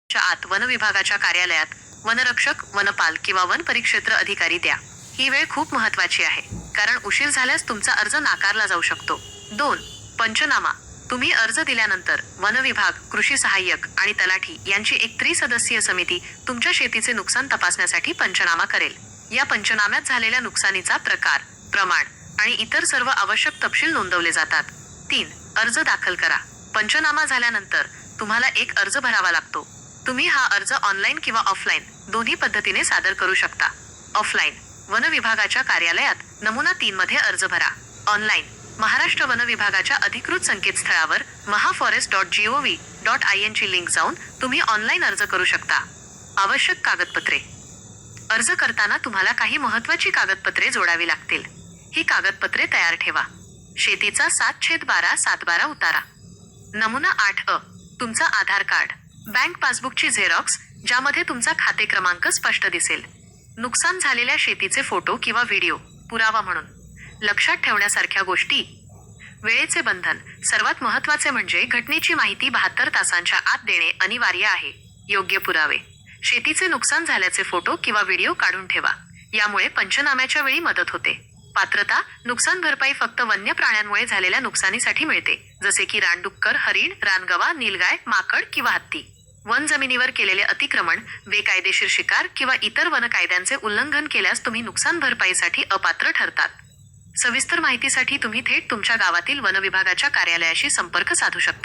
च्या आत वन विभागाच्या कार्यालयात वनरक्षक, वनपाल किंवा वन परिक्षेत्र अधिकारी द्या. ही वेळ खूप महत्वाची आहे, कारण उशीर झाल्यास तुमचा अर्ज नाकारला जाऊ शकतो. 2. पंचनामा. तुम्ही अर्ज दिल्यानंतर वन विभाग, कृषी सहाय्यक आणि तलाठी यांची एक त्रिसदस्यीय समिती तुमच्या शेतीचे नुकसान तपासण्यासाठी पंचनामा करेल. या पंचनाम्यात झालेल्या नुकसानीचा प्रकार, प्रमाण आणि इतर सर्व आवश्यक तपशील नोंदवले जातात. 3. अर्ज दाखल करा. पंचनामा झाल्यानंतर तुम्हाला एक अर्ज भरावा लागतो. तुम्ही हा अर्ज ऑनलाईन किंवा ऑफलाईन दोन्ही पद्धतीने सादर करू शकता. ऑफलाईन, वन विभागाच्या कार्यालयात नमुना 3 मध्ये अर्ज भरा. ऑनलाईन, महाराष्ट्र वन विभागाच्या अधिकृत संकेतस्थळावर mahaforest.gov.in ची लिंक जाऊन तुम्ही ऑनलाईन अर्ज करू शकता. आवश्यक कागदपत्रे. अर्ज करताना तुम्हाला काही महत्त्वाची कागदपत्रे जोडावी लागतील. ही कागदपत्रे तयार ठेवा. शेतीचा 7/12/7/12 उतारा. नमुना 8 तुमचा आधार कार्ड. बँक पासबुकची झेरॉक्स, ज्यामध्ये तुमचा खाते क्रमांक स्पष्ट दिसेल. नुकसान झालेल्या शेतीचे फोटो किंवा व्हिडिओ, पुरावा म्हणून. लक्षात ठेवण्यासारख्या गोष्टी. वेळेचे बंधन. सर्वात महत्त्वाचे म्हणजे घटनेची माहिती 72 तासांच्या आत देणे अनिवार्य आहे. योग्य पुरावे. शेतीचे नुकसान झाल्याचे फोटो किंवा व्हिडिओ काढून ठेवा. यामुळे पंचनाम्याच्या वेळी मदत होते. पात्रता. नुकसान भरपाई फक्त वन्य प्राण्यांमुळे झालेल्या नुकसानीसाठी मिळते, जसे की रानडुक्कर, हरिण, रानगवा, नीलगाय, माकड किंवा हत्ती. वन जमिनीवर केलेले अतिक्रमण, बेकायदेशीर शिकार किंवा इतर वन कायद्यांचे उल्लंघन केल्यास तुम्ही नुकसान भरपाईसाठी अपात्र ठरतात. सविस्तर माहितीसाठी तुम्ही थेट तुमच्या गावातील वन विभागाच्या कार्यालयाशी संपर्क साधू शकता.